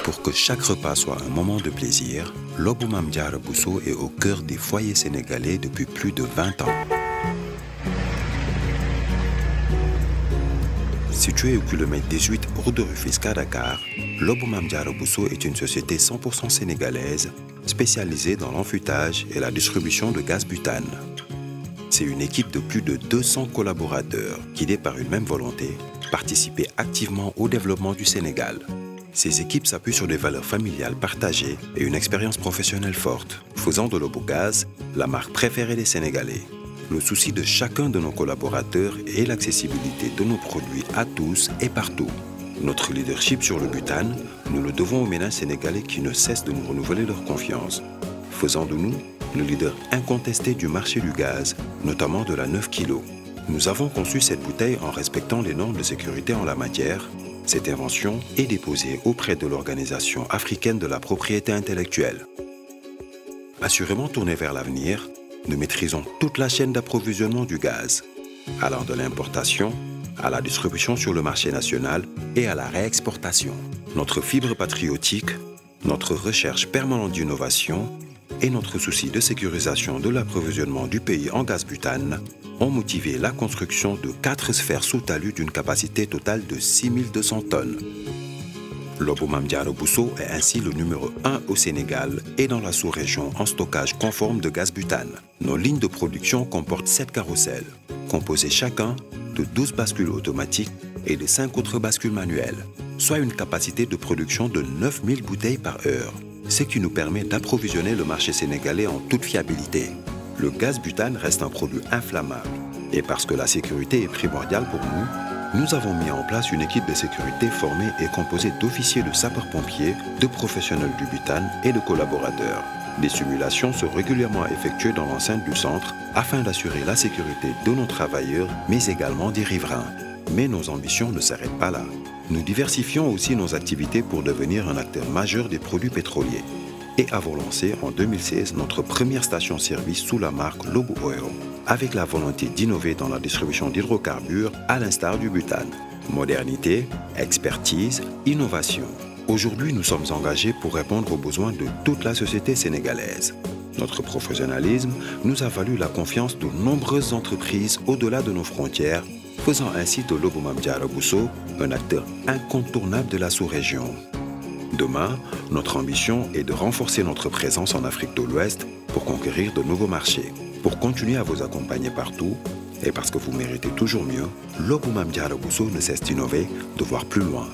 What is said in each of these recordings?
Pour que chaque repas soit un moment de plaisir, Lobou Mame Diarra Bousso est au cœur des foyers sénégalais depuis plus de 20 ans. Situé au kilomètre 18 route de Rufisque à Dakar, Lobou Mame Diarra Bousso est une société 100% sénégalaise spécialisée dans l'enfûtage et la distribution de gaz butane. C'est une équipe de plus de 200 collaborateurs guidés par une même volonté, participer activement au développement du Sénégal. Ces équipes s'appuient sur des valeurs familiales partagées et une expérience professionnelle forte, faisant de Lobogaz la marque préférée des Sénégalais. Le souci de chacun de nos collaborateurs est l'accessibilité de nos produits à tous et partout. Notre leadership sur le butane, nous le devons aux ménages sénégalais qui ne cessent de nous renouveler leur confiance, faisant de nous le leader incontesté du marché du gaz, notamment de la 9 kg. Nous avons conçu cette bouteille en respectant les normes de sécurité en la matière. Cette invention est déposée auprès de l'Organisation africaine de la propriété intellectuelle. Assurément tournés vers l'avenir, nous maîtrisons toute la chaîne d'approvisionnement du gaz, allant de l'importation à la distribution sur le marché national et à la réexportation. Notre fibre patriotique, notre recherche permanente d'innovation et notre souci de sécurisation de l'approvisionnement du pays en gaz butane ont motivé la construction de 4 sphères sous talus d'une capacité totale de 6200 tonnes. Lobou Mame Diarra Bousso est ainsi le numéro 1 au Sénégal et dans la sous-région en stockage conforme de gaz butane. Nos lignes de production comportent 7 carrousels, composés chacun de 12 bascules automatiques et de 5 autres bascules manuelles, soit une capacité de production de 9000 bouteilles par heure, ce qui nous permet d'approvisionner le marché sénégalais en toute fiabilité. Le gaz butane reste un produit inflammable et parce que la sécurité est primordiale pour nous, nous avons mis en place une équipe de sécurité formée et composée d'officiers de sapeurs-pompiers, de professionnels du butane et de collaborateurs. Des simulations sont régulièrement effectuées dans l'enceinte du centre afin d'assurer la sécurité de nos travailleurs mais également des riverains. Mais nos ambitions ne s'arrêtent pas là. Nous diversifions aussi nos activités pour devenir un acteur majeur des produits pétroliers et avons lancé en 2016 notre première station-service sous la marque Lobou Oil, avec la volonté d'innover dans la distribution d'hydrocarbures à l'instar du butane. Modernité, expertise, innovation. Aujourd'hui, nous sommes engagés pour répondre aux besoins de toute la société sénégalaise. Notre professionnalisme nous a valu la confiance de nombreuses entreprises au-delà de nos frontières, faisant ainsi de Lobou Mame Diarra Bousso un acteur incontournable de la sous-région. Demain, notre ambition est de renforcer notre présence en Afrique de l'Ouest pour conquérir de nouveaux marchés. Pour continuer à vous accompagner partout, et parce que vous méritez toujours mieux, Lobou Mame Diarra Bousso ne cesse d'innover, de voir plus loin.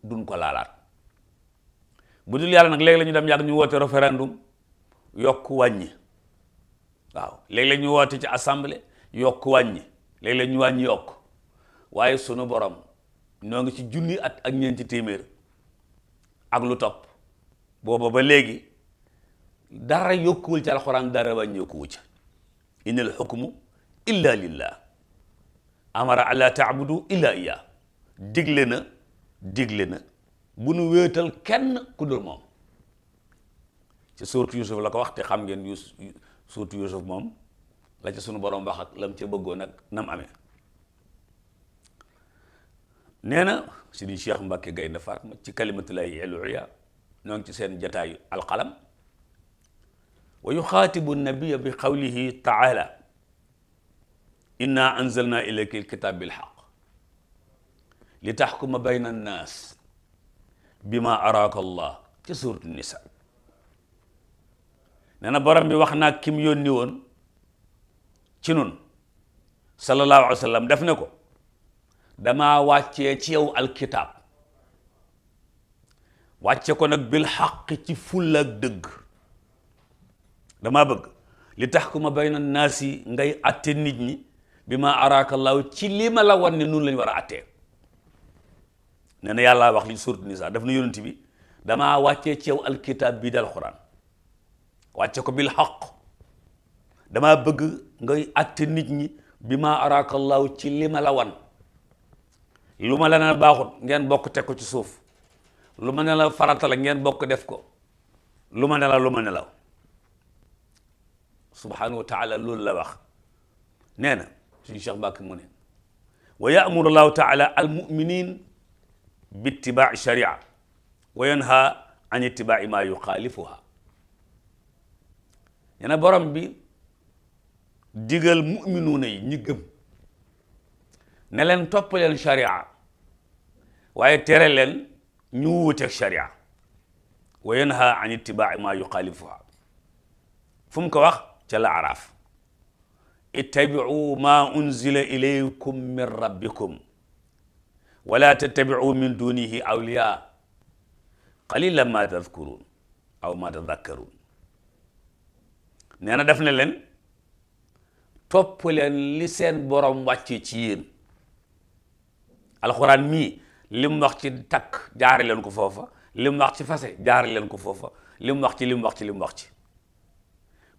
duñ ko laalaat bu dul yàlla nag léegi la ñu dem yàgg ñu woote référendum yokk wàññi waaw léegi-léeg ñu woote ci assemblée yokk wàññi léegi-léeg ñu wàññi yokk waaye sunu borom ñoo ngi ci junni at ak ñeenti téeméer ak lu topp booba ba léegi dara yokkuwul ci alxuraan dara wàññeekuwu ca innal hukmu illa lillah amara alla taabudu illa iya digle na bu nu wéetal kenn ku dul moom ci suuratu Yusuf la ko wax te xam ngeen suuratu Yusuf moom la ca sunu borom wax ak lam ca bëggoon ak nam amee nee na Sëriñ Cheikh Mbacke Gaynde Fatma ci kalimatullahi al-ulya ñoo ngi ci seen jataayu alqalam wa yuxaatibu nabiyya bi qawlihi taala inna anzalna ilayka alkitab bilhaq li taxkuma bayna annaas bima araaka allah ci suuratu nisa nee na borom bi wax naa kim yónni woon ci nun sallallahu alayhi wa sallam def ne ko damaa wàccee ci yow alkitaab wàcce ko nag bil xaq ci fulla ak dëgg damaa bëgg li taxkuma bayna naasi ngay atte nit ñi bi ma araaka Allahu ci li ma la wan ne nun lañu war a attee nee na yàlla wax li surat Nisaa daf na yonent bi damaa wàccee ci yow alkitaab bii dal Alxuraan wàcce ko bil xaq damaa bëgg ngay atte nit ñi bi ma araaka Allahu ci li ma la wan lu ma la ne baaxut ngeen bokk teg ko ci suuf lu ma ne la farata la ngeen bokk def ko lu ma ne la subhanahu wa taala loolu la wax nee na suñu Cheikh Mbàkke mu ne wa ya'muru llahu taala al muminin bi ittibaai sharia wa yanha an ittibaai ma yuxaalifuha nee na borom bi digal muminuuna yi ñi gëm ne leen topp leen sharia waaye tere leen ñu wuuteeg sharia wa yanha an ittibaai ma yuxaalifuha fu mu ko wax ca la araaf ittabiu ma unzila ilaykum min rabbikum wala tattabiu min dunihi awliya qalilan ma tadkurun aw ma tadakkarun nee na def ne leen topp leen li seen borom wàcce ci yéen alxuraan mii li mu wax ci takk jaare leen ko foofa li mu wax ci fase jaare leen ko foofa li mu wax ci li mu wax ci li mu wax ci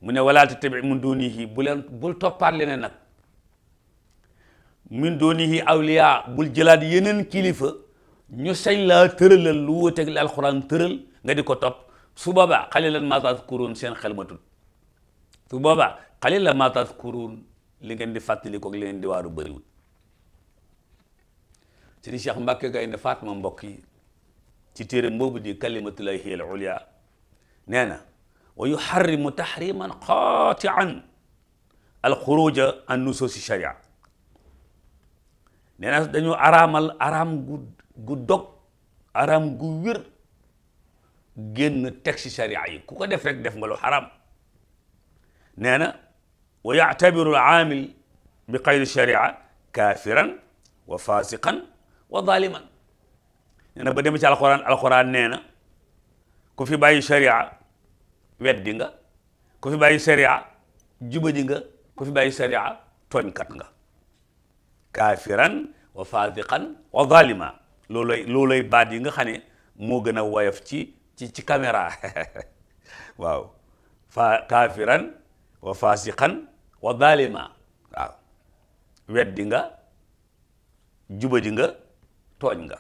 mu ne wala tattabi min dunihi bul toppaat leneen nag min dunihi awliya bul jëlaat yeneen kilifa ñu sañ laa tëralal lu wuuteeg li alxuraan tëral nga di ko topp su boobaa qalilan ma tazkurun seen xel ma tut su boobaa qalilan ma tazkurun li ngeen di fàttali ko li ngeen di waaru bëriwul Sëriñ Cheikh Mbàkke Gaynde Fatma mbokk yi ci téere boobu di kalimatullahi hiya al-ulya nee na wa yuharrimu tahriman qati'an al-xuruja an nusuusi sharia nee na dañu araamal araam gu dog araam gu wér génn texte sharia yi ku ko def rek def nga lu xaraam nee na wa ya'tabiru al-aamil bi qaydi sharia kaafiran wa fasiqan wa zaliman nee na ba dem ci alxuraan nee na ku fi bàyyi sharia weddi nga ku fi bàyyi sharia jubadi nga ku fi bàyyi sharia tooñkat nga kaafiran wa fasiqan wa zalima loolay baat yi nga xam ne moo gën a woyof ci caméra waaw kaafiran wa fasiqan wa zalima waaw weddi nga jubadi nga tooñ nga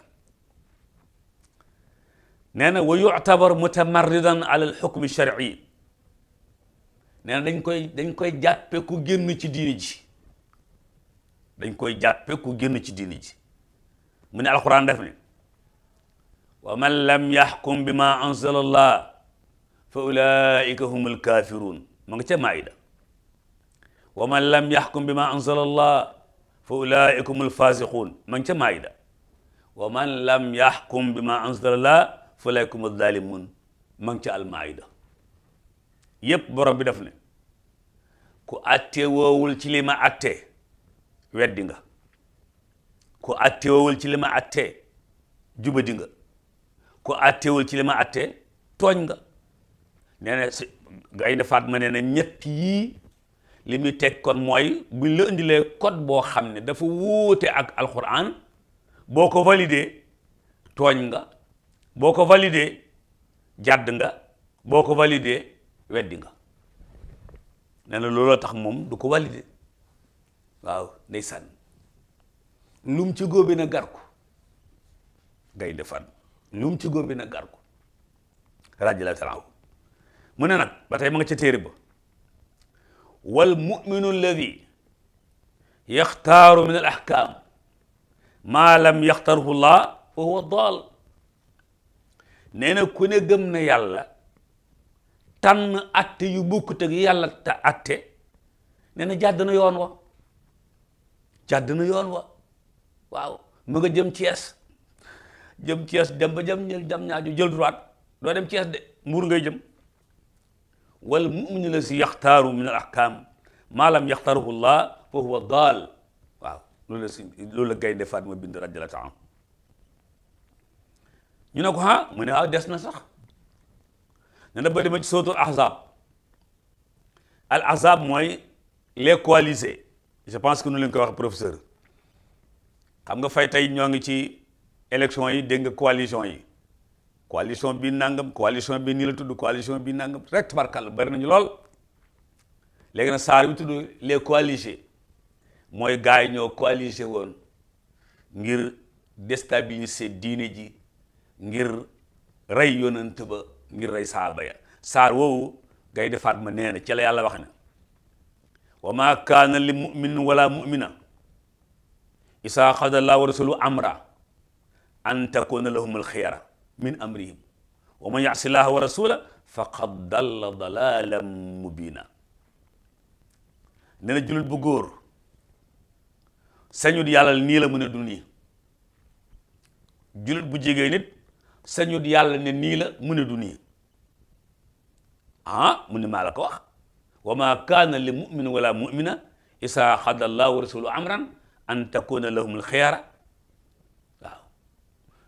nee na wa yu'tabar mutamarridan ala al-hukm ash-shar'i nee na dañ koy jàppe ku génn ci diini ji dañ koy jàppe ku génn ci diini ji mu ne alquran def ne wa man lam yaxkum bima anzala allah fa ulaika humul kafirun ma nga ca maida wa man lam yaxkum bima anzala allah fa ulaika humul fasiqun ma nga ca maida wa man lam yaxkum bima anzala allah fa ulaika humuz zalimun ma nga ca almaida yépp borom bi def ne ku atte woowul ci li ma atte weddi nga ku atte woowul ci li ma atte jubadi nga ku attewul ci li ma atte tooñ nga nee na Gaynde Fatma nee na ñett yii li muy teg kon mooy buñ la indilee code boo xam ne dafa wuute ak alquran boo ko validé tooñ nga boo ko validé jàdd nga boo ko validé weddi nga nee na looloo tax moom du ko validé waaw ndeysaan lum ci góobe na gar ko Gaynde Fatma lum ci góobe na gar ko radiyallahu ta'ala mu ne nag ba tey ma nga ca téere ba wal mu'minu alladi yaxtaaru min al ahkam maa lam yaxtarhu llah fa huwa daal nee na ku ne gëm na yàlla tànn atte yu bokkut ak yàlla te atte nee na jàdd na yoon wa waaw mu nga jëm Thiès dem ba jëm ñaaju jël droite doo dem Thiès de Mbuur ngay jëm wal mu'min alladi yaxtaaru min al ahkam maa lam yaxtaruhu llah fa huwa daal. waaw loolu la Gaynde Fatma bind radiyallahu taala. ñu ne ko mu ne des na sax ne na ba dema ci sootul ahzab. al ahzab mooy les coalisés. je pense que nu leen koy wax professeur. xam nga fay tey ñoo ngi ci élection yi dégg nga coalition yi. coalition bi nangam coalition bi nii la tudd coalition bi nangam rek tabarkàlla bari nañu lool. léegi nag saar bi tudd les coalisés mooy gars yi ñoo coalisé woon ngir déstabiliser diine ji, ngir rey yonent ba, ngir rey saaba ya. saar woowu Gaynde Fatma nee na ci la yàlla wax ne wa ma kaana li mu'min wala mu'mina isaa xada Allahu wa rasuluhu amra an takuna lahum alxiyara min amrihim wa man ya'si Allaha wa rasulahu faqad dalla dalalan mubina. nee na jullit bu góor sañut yàlla nii la mën a du nii. jullit bu jigéen nit sañut yàlla ne nii la mën a du nii. mu ne maa la ko wax wa ma kaana li mu'min wala mu'mina isaa xada Allahu wa rasuluhu amran an takuna lahum alxiyara. waaw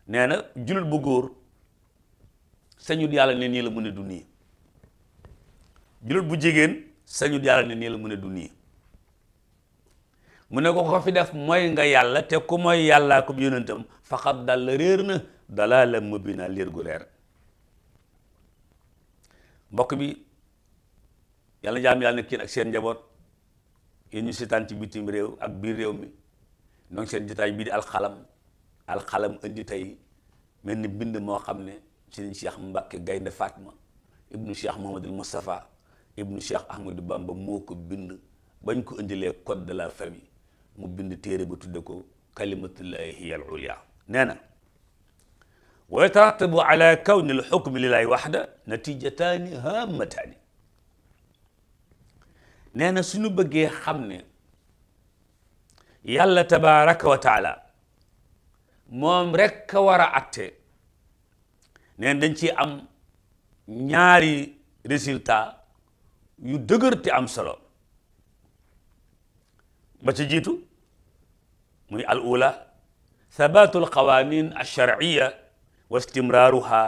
nee na jullit bu góor sañut yàlla ne nii la mën a du nii. jullit bu jigéen sañut yàlla ne nii la mën a du nii. mu ne ko fi def mooy nga yàlla te ku mooy yàllaa ko yonentam faqad dal réer na dalaala mubina leer gu leer. mbokk bi yàlla jaam yàlla na kii ak seen njaboot yéen ñu seetaan ci bitim réew ak biir réew mi donc seen jotaay bii di alxalam indi tey mel ni bind moo xam ne Sëriñ Cheikh Mbacke Gaynde Fatma ibnu Cheikh Mouhamadul Moustapha ibnu Cheikh Ahmadou Bamba moo ko bind bañ ko indilee code de la famille mu bind téere ba tudde ko kalimatullahi hiya al ulya. nee na wa yatarattabu ala kawni al xukmi lillahi waxda natijataani haamataani. nee na suñu bëggee xam ne yàlla tabaraka wa taala moom rek a war a atte, nee na dañ ci am ñaari résultat yu dëgër te am solo. ba ci jiitu muy al ula thabatu al qawanin al sharciya wa istimraruha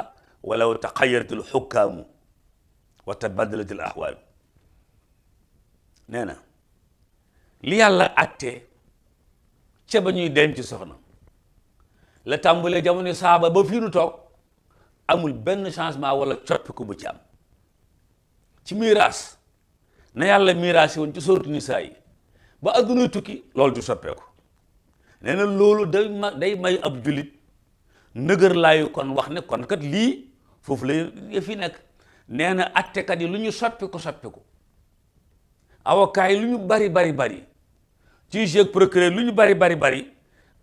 walaw taxayarat al xukkaamu wa tabadalat al ahwaalu. nee na li yàlla atte ca ba ñuy denc soxna la tàmbalee jamono saaba ba fii nu toog amul benn changement wala coppiku bu ci am. ci miraas na yàlla miraasi woon ci sooratu Nisaa yi ba adduna tukki loolu du soppeeku. nee na loolu day may ab jullit nëgër laayu kon wax ne kon kat lii foofu la fi nekk. nee na attekat yi lu ñu soppiku avocat yi lu ñu bari juge ak procureur lu ñu bari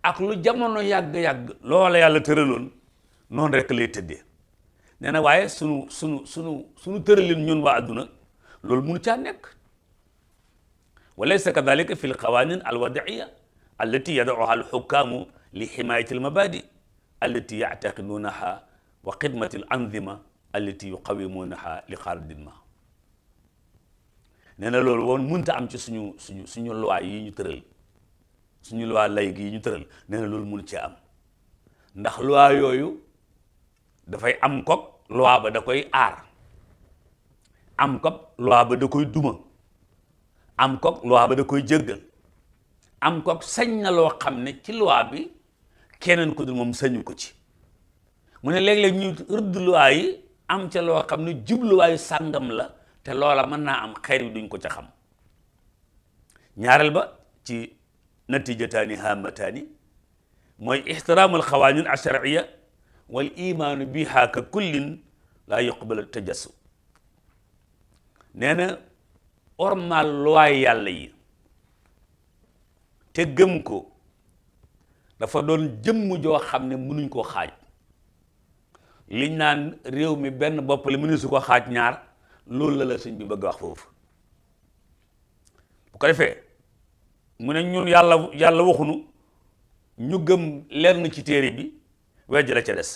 ak lu jamono yàgg loola yàlla tëraloon noonu rek lay tëddee. nee na waaye sunu tëralin ñun waa adduna loolu mënu caa nekk. wa laysa kadalika fi lqawanin alwadiya allati yadauha alxukaamu li ximayati almabadi allati yactaqidunaha wa xidmati alanzima allati yuqawimunaha li xaaradin ma. nee na loolu woon mënta am ci suñu loi yi ñu tëral, suñu loi laïque yi ñu tëral. nee na loolu mënu cee am ndax loi yooyu dafay am koog loi ba da koy aar, am koog loi ba da koy duma, am koog loi ba da koy jéggal, am koog sañ na loo xam ne ci loi bi keneen ko dul moom sañu ko ci. mu ne léeg-léeg ñu rëdd loi yi am ca loo xam ne jubluwaayu sàngam la te loola mën naa am xeer yi duñ ko ca xam. ñaareel ba ci natijataani haamataani mooy ixtiraamul xawaanin alsharciya wal imaanu biha ka kullin laa yuqbalu tajassu. nee na ormal loi yàlla yi te gëm ko dafa doon jëmm joo xam ne mënuñ koo xaaj. liñ naan réew mi benn bopp la mënu su ko xaaj ñaar, loolu la sëñ bi bëgg wax foofu. bu ko defee mu ne ñun yàlla waxunu ñu gëm lenn ci téere bi wejj la ca des.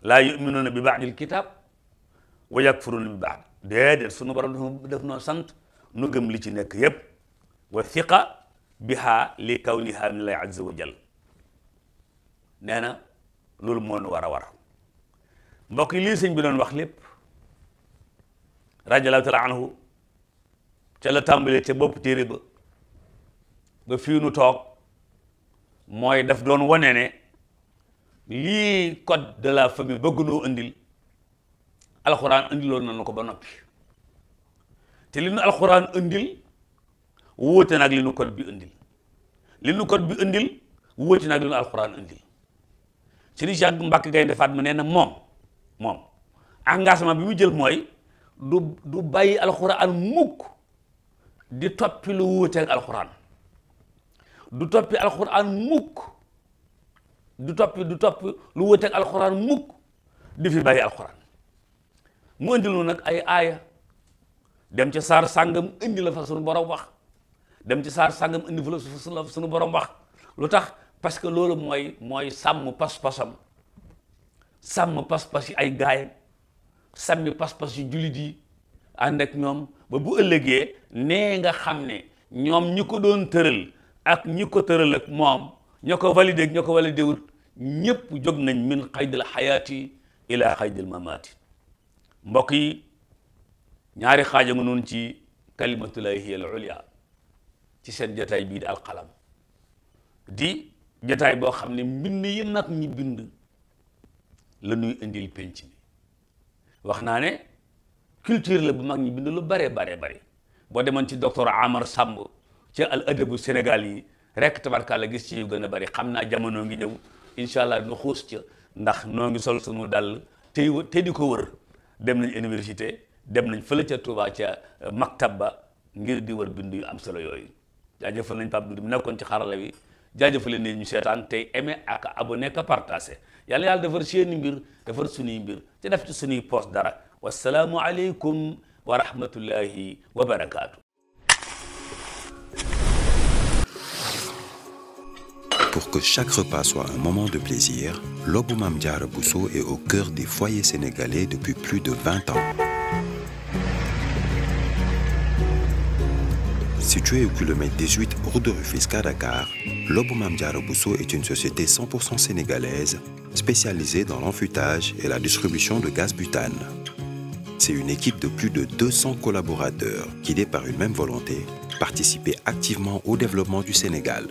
laa yuminuuna bi baadil kitaab wa yakfuruuna bi baad. déedéet sunu borom def noo sant nu gëm li ci nekk yépp wa thiqa biha li kawniha min allahi azza wa jal nee na loolu moo nu war a war mbokk yi lii sëñ bi doon wax lépp radiyallahu taala anhu ca la tàmbalee ca bopp téere ba fii nu toog mooy daf doon wane ne lii code de la famille bëgg noo indil alxuraan indiloon nañu ko ba noppi te li nu alxuraan indil wóote nag li nu code bi indil li nu code bi indil wóote nag li nu alxuraan indil Sëriñ Cheikh Mbacke Gaynde Fatma nee na moom engagement bi mu jël mooy du bàyyi alxuraan mukk di toppi lu wuuteeg alxuraan du toppi alxuraan mukk du toppi lu wuuteeg alxuraan mukk di fi bàyyi alxuraan mu indil nu nag ay aaya dem ci saar sàngam indi la fa suñu borom wax dem ci saar sàngam indi fa la suñu borom wax lu tax parce que loolu mooy sàmm pas-pasam sàmm pas-pas yi ay gaayam sàmmi pas-pas yi jullit yi ànd ak ñoom ba bu ëllëgee nee nga xam ne ñoom ñi ko doon tëral ak ñi ko tëral ak moom ña ko validé ak ña ko validé wut ñépp jóg nañ min xaydil xayaati ila xaydil mamaati mbokk yi ñaari xaaja nga noonu ci kalimatullahi hiya al ulya ci seen jataay bii di alqalam di jataay boo xam ne mbind yi nag ñi bind la ñuy indil penc mi wax naa ne culture la bu mag ñi bind lu bare boo demoon ci docteur Amar Samb ci al adabu Sénégal yi rek tabarkàlla gis ci yu gën a bari xam naa jamono ngi ñëw incha allah nu xuus ca ndax noo ngi sol sunu dàll te di ko wër dem nañ université dem nañ fële ca Touba ca maktab ba ngir di wër bind yu am solo yooyu jaajëfal nañ Pape Doudou mu nekkoon ci xarala wi jaajëfal leen ñu seetaan tey aimé ak abonné ka partagé yàlla defar seeni mbir defar suñuy mbir te def ci suñuy post dara wassalaamu aleykum wa rahmatullahi wa barakaatu. Pour que chaque repas soit un moment de plaisir, Lobou Mame Diarra Bousso est au cœur des foyers sénégalais depuis plus de 20 ans. Situé au kilomètre 18 route de Rufisque à Dakar, Lobou Mame Diarra Bousso est une société 100% sénégalaise spécialisée dans l'enfûtage et la distribution de gaz butane. C'est une équipe de plus de 200 collaborateurs guidés par une même volonté, participer activement au développement du Sénégal.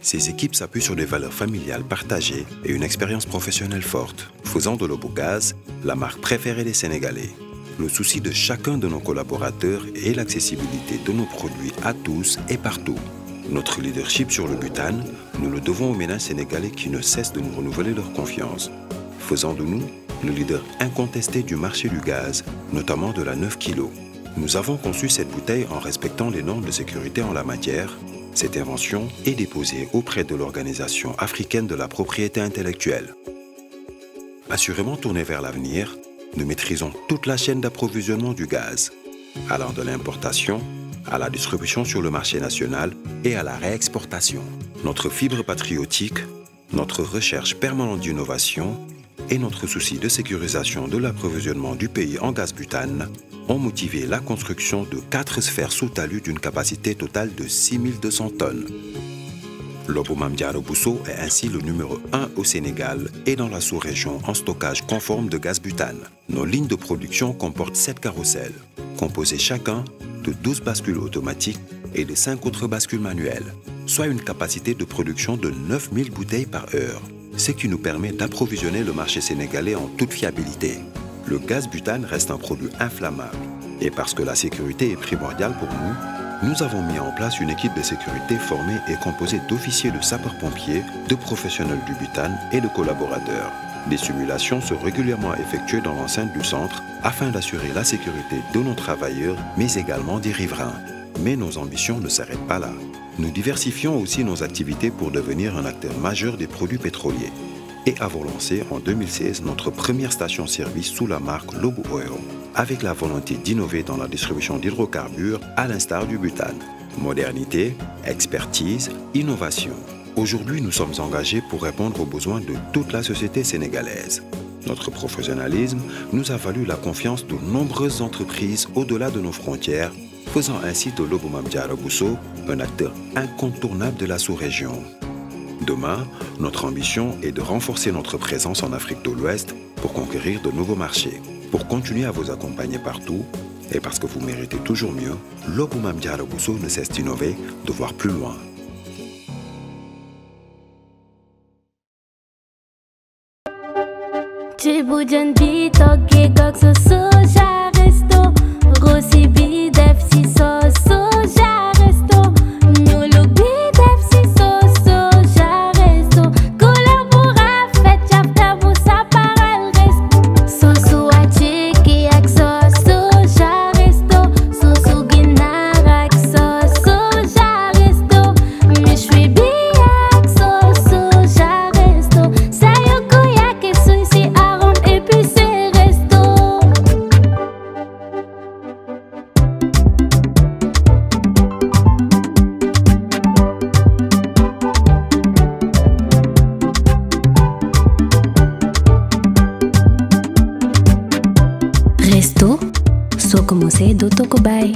Ces équipes s'appuient sur des valeurs familiales partagées et une expérience professionnelle forte, faisant de Lobogaz la marque préférée des Sénégalais. Le souci de chacun de nos collaborateurs est l'accessibilité de nos produits à tous et partout. Notre leadership sur le butane, nous le devons aux ménages sénégalais qui ne cessent de nous renouveler leur confiance, faisant de nous le leader incontesté du marché du gaz, notamment de la 9 kg. Nous avons conçu cette bouteille en respectant les normes de sécurité en la matière. Cette invention est déposée auprès de l'Organisation africaine de la propriété intellectuelle. Assurément tournée vers l'avenir, nous maîtrisons toute la chaîne d'approvisionnement du gaz, allant de l'importation à la distribution sur le marché national et à la réexportation. Notre fibre patriotique, notre recherche permanente d'innovation et notre souci de sécurisation de l'approvisionnement du pays en gaz butane ont motivé la construction de 4 sphères sous talus d'une capacité totale de 6200 tonnes. Lobou Mame Diarra Bousso est ainsi le numéro 1 au Sénégal et dans la sous-région en stockage conforme de gaz butane. Nos lignes de production comportent 7 carrousels, composés chacun de 12 bascules automatiques et de 5 autres bascules manuelles, soit une capacité de production de 9000 bouteilles par heure, ce qui nous permet d'approvisionner le marché sénégalais en toute fiabilité. Le gaz butane reste un produit inflammable et parce que la sécurité est primordiale pour nous avons mis en place une équipe de sécurité formée et composée d'officiers de sapeurs-pompiers, de professionnels du butane et de collaborateurs. Des simulations sont régulièrement effectuées dans l'enceinte du centre afin d'assurer la sécurité de nos travailleurs, mais également des riverains. Mais nos ambitions ne s'arrêtent pas là. Nous diversifions aussi nos activités pour devenir un acteur majeur des produits pétroliers. Et avons lancé en 2016 notre première station-service sous la marque Lobou Oil, avec la volonté d'innover dans la distribution d'hydrocarbures à l'instar du butane. Modernité, expertise, innovation. Aujourd'hui, nous sommes engagés pour répondre aux besoins de toute la société sénégalaise. Notre professionnalisme nous a valu la confiance de nombreuses entreprises au-delà de nos frontières, faisant ainsi de Lobou Mame Diarra Bousso un acteur incontournable de la sous-région. Demain, notre ambition est de renforcer notre présence en Afrique de l'Ouest pour conquérir de nouveaux marchés. Pour continuer à vous accompagner partout, et parce que vous méritez toujours mieux, Lobou Mame Diarra Bousso ne cesse d'innover, de voir plus loin. Chibujan bi toge gok so soja resto Rossi bi def si so soja resto Nyulu bi def si so soja resto Kolabora fet chapta busa paral resto Sosu a chiki ak so soja resto Sosu ginar ak so soja resto Mishwi bi ak so soja resto Sayo kuya ke suisi Resto, so como se do toko bay.